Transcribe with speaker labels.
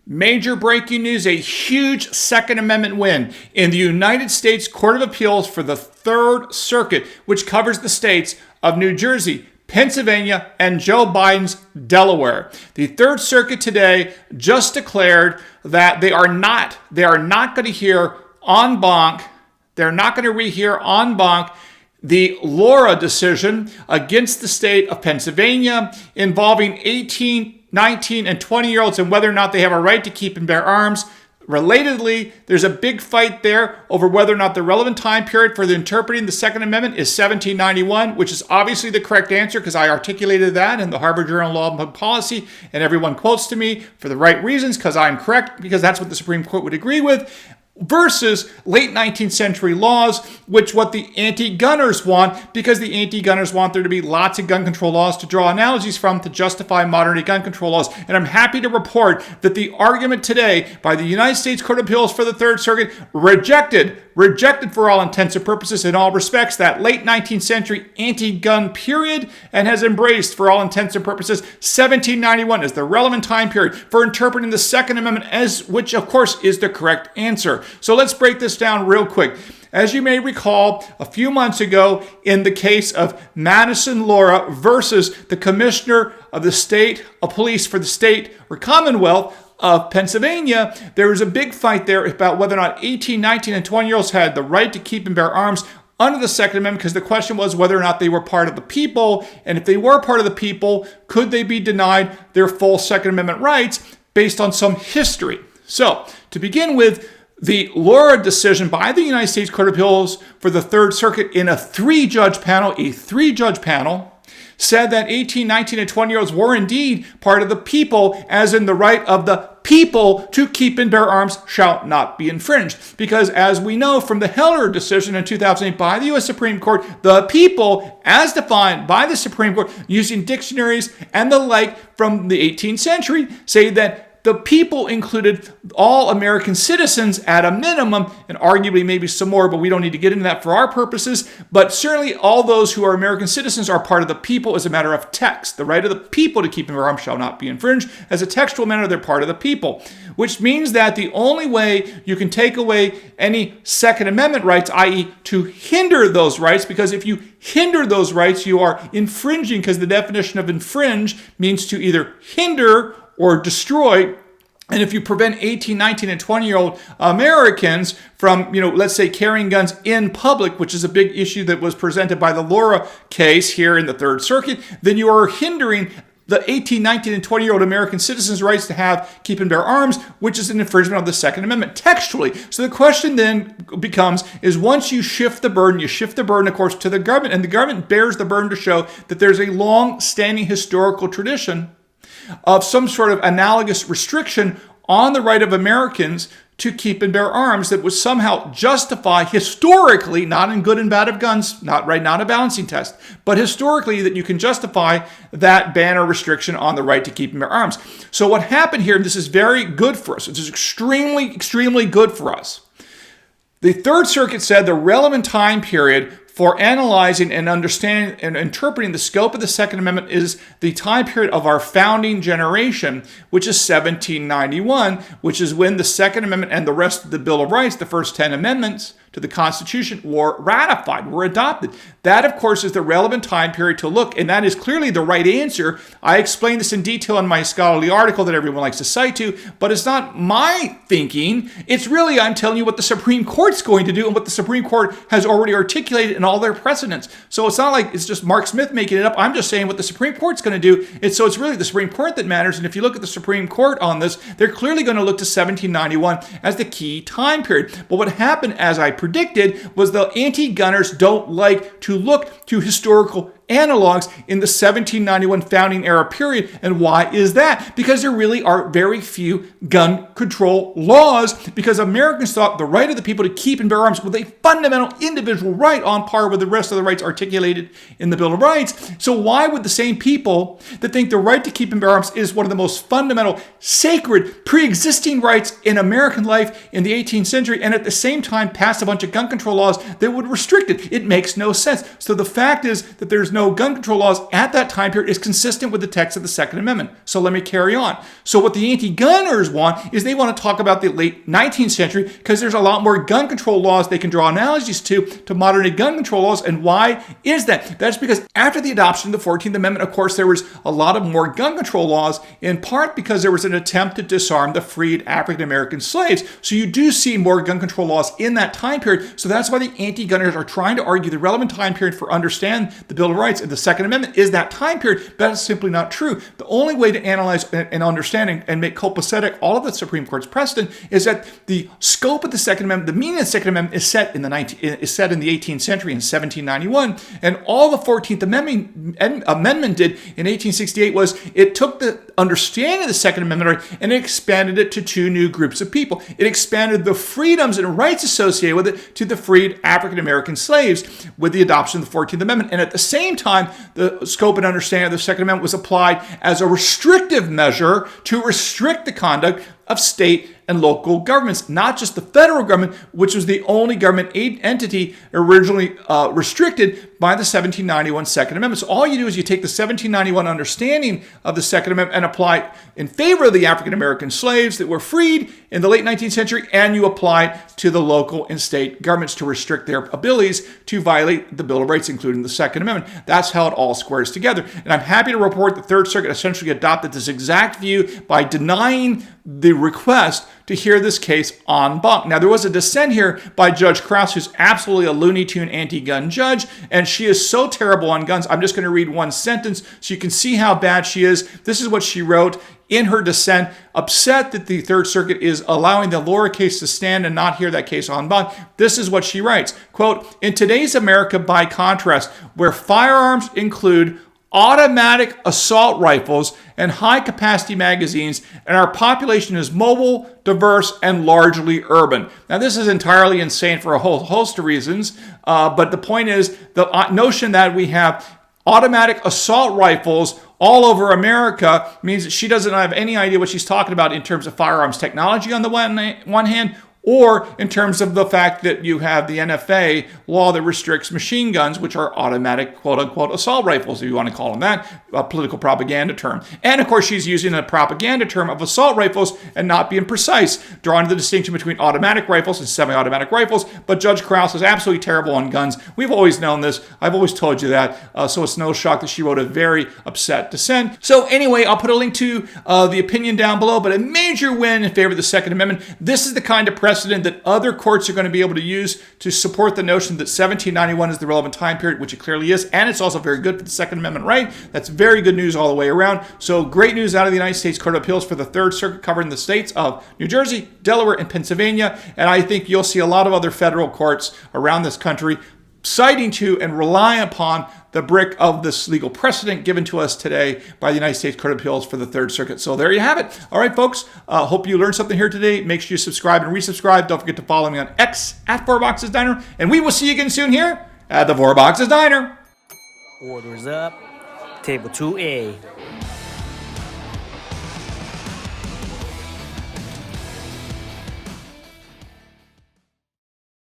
Speaker 1: Major breaking news, a huge Second Amendment win in the United States Court of Appeals for the Third Circuit, which covers the states of New Jersey, Pennsylvania, and Joe Biden's Delaware. The Third Circuit today just declared that they are not going to hear En Banc. They're not going to rehear En Banc the Lara decision against the state of Pennsylvania involving 18, 19, and 20-year-olds and whether or not they have a right to keep and bear arms. Relatedly, there's a big fight there over whether or not the relevant time period for interpreting the Second Amendment is 1791, which is obviously the correct answer because I articulated that in the Harvard Journal of Law and Public Policy, and everyone quotes to me for the right reasons because I'm correct, because that's what the Supreme Court would agree with, versus late 19th century laws, which what the anti-gunners want, because the anti-gunners want there to be lots of gun control laws to draw analogies from to justify modern-day gun control laws. And I'm happy to report that the argument today by the United States Court of Appeals for the Third Circuit rejected for all intents and purposes in all respects that late 19th century anti-gun period and has embraced for all intents and purposes 1791 as the relevant time period for interpreting the Second Amendment, as which of course is the correct answer. So let's break this down real quick. As you may recall, a few months ago in the case of Madison Lara versus the Commissioner of the State of Police for the state or Commonwealth of Pennsylvania, there was a big fight there about whether or not 18, 19, and 20-year-olds had the right to keep and bear arms under the Second Amendment, because the question was whether or not they were part of the people, and if they were part of the people, could they be denied their full Second Amendment rights based on some history. So, to begin with, the Lara decision by the United States Court of Appeals for the Third Circuit in a three-judge panel, said that 18, 19, and 20-year-olds were indeed part of the people, as in the right of the people to keep and bear arms shall not be infringed. Because as we know from the Heller decision in 2008 by the U.S. Supreme Court, the people, as defined by the Supreme Court using dictionaries and the like from the 18th century, say that the people included all American citizens at a minimum, and arguably maybe some more, but we don't need to get into that for our purposes. But certainly all those who are American citizens are part of the people as a matter of text. The right of the people to keep and bear arms shall not be infringed. As a textual matter, they're part of the people, which means that the only way you can take away any Second Amendment rights, i.e. to hinder those rights, because if you hinder those rights, you are infringing, because the definition of infringe means to either hinder or destroy. And if you prevent 18, 19, and 20-year-old Americans from, let's say carrying guns in public, which is a big issue that was presented by the Lara case here in the Third Circuit, then you are hindering the 18, 19, and 20-year-old American citizens' rights to keep and bear arms, which is an infringement of the Second Amendment textually. So the question then becomes, is once you shift the burden, of course, to the government, and the government bears the burden to show that there's a long-standing historical tradition of some sort of analogous restriction on the right of Americans to keep and bear arms that would somehow justify historically, not in good and bad of guns, not a balancing test, but historically that you can justify that ban or restriction on the right to keep and bear arms. So what happened here, and this is very good for us, this is extremely, extremely good for us. The Third Circuit said the relevant time period for analyzing and understanding and interpreting the scope of the Second Amendment is the time period of our founding generation, which is 1791, which is when the Second Amendment and the rest of the Bill of Rights, the first 10 amendments to the Constitution, were ratified, were adopted. That, of course, is the relevant time period to look, and that is clearly the right answer. I explained this in detail in my scholarly article that everyone likes to cite to, but it's not my thinking. It's really, I'm telling you what the Supreme Court's going to do and what the Supreme Court has already articulated in all their precedents. So it's not like it's just Mark Smith making it up. I'm just saying what the Supreme Court's going to do. It's really the Supreme Court that matters, and if you look at the Supreme Court on this, they're clearly going to look to 1791 as the key time period. But what happened, as I predicted, was the anti-gunners don't like to look to historical analogs in the 1791 founding era period. And why is that? Because there really are very few gun control laws, because Americans thought the right of the people to keep and bear arms was a fundamental individual right on par with the rest of the rights articulated in the Bill of Rights. So why would the same people that think the right to keep and bear arms is one of the most fundamental, sacred, pre-existing rights in American life in the 18th century, and at the same time pass a bunch of gun control laws that would restrict it? It makes no sense. So the fact is that there's no gun control laws at that time period is consistent with the text of the Second Amendment. So let me carry on. So what the anti-gunners want is they want to talk about the late 19th century because there's a lot more gun control laws they can draw analogies to modern day gun control laws. And why is that? That's because after the adoption of the 14th Amendment, of course, there was a lot of more gun control laws, in part because there was an attempt to disarm the freed African-American slaves. So you do see more gun control laws in that time period. So that's why the anti-gunners are trying to argue the relevant time period for understand the Bill of Rights and the Second Amendment is that time period. But that's simply not true. The only way to analyze and understand and make copacetic all of the Supreme Court's precedent is that the scope of the Second Amendment, the meaning of the Second Amendment is set in the 18th century in 1791, and all the 14th Amendment did in 1868 was it took the understanding of the Second Amendment and it expanded it to two new groups of people. It expanded the freedoms and rights associated with it to the freed African-American slaves with the adoption of the 14th Amendment. And at the same time, the scope and understanding of the Second Amendment was applied as a restrictive measure to restrict the conduct of state and local governments, not just the federal government, which was the only government entity originally restricted by the 1791 Second Amendment. So all you do is you take the 1791 understanding of the Second Amendment and apply it in favor of the African-American slaves that were freed in the late 19th century, and you apply it to the local and state governments to restrict their abilities to violate the Bill of Rights, including the Second Amendment. That's how it all squares together. And I'm happy to report the Third Circuit essentially adopted this exact view by denying the request to hear this case en banc. Now, there was a dissent here by Judge Krause, who's absolutely a Looney Tune anti-gun judge, and she is so terrible on guns. I'm just going to read one sentence so you can see how bad she is. This is what she wrote in her dissent, upset that the Third Circuit is allowing the Lara case to stand and not hear that case en banc. This is what she writes, quote, "In today's America, by contrast, where firearms include automatic assault rifles and high-capacity magazines, and our population is mobile, diverse, and largely urban." Now, this is entirely insane for a whole host of reasons, but the point is the notion that we have automatic assault rifles all over America means that she doesn't have any idea what she's talking about in terms of firearms technology on the one hand, or in terms of the fact that you have the NFA law that restricts machine guns, which are automatic, quote-unquote, assault rifles, if you want to call them that, a political propaganda term. And, of course, she's using a propaganda term of assault rifles and not being precise, drawing the distinction between automatic rifles and semi-automatic rifles. But Judge Krause is absolutely terrible on guns. We've always known this. I've always told you that. So it's no shock that she wrote a very upset dissent. So anyway, I'll put a link to the opinion down below, but a major win in favor of the Second Amendment. This is the kind of precedent that other courts are going to be able to use to support the notion that 1791 is the relevant time period, which it clearly is, and it's also very good for the Second Amendment right. That's very good news all the way around. So great news out of the United States Court of Appeals for the Third Circuit covering the states of New Jersey, Delaware, and Pennsylvania, and I think you'll see a lot of other federal courts around this country citing to and relying upon the brick of this legal precedent given to us today by the United States Court of Appeals for the Third Circuit. So there you have it. All right, folks. Hope you learned something here today. Make sure you subscribe and resubscribe. Don't forget to follow me on X at 4Boxes Diner. And we will see you again soon here at the 4Boxes Diner.
Speaker 2: Orders up. Table 2A.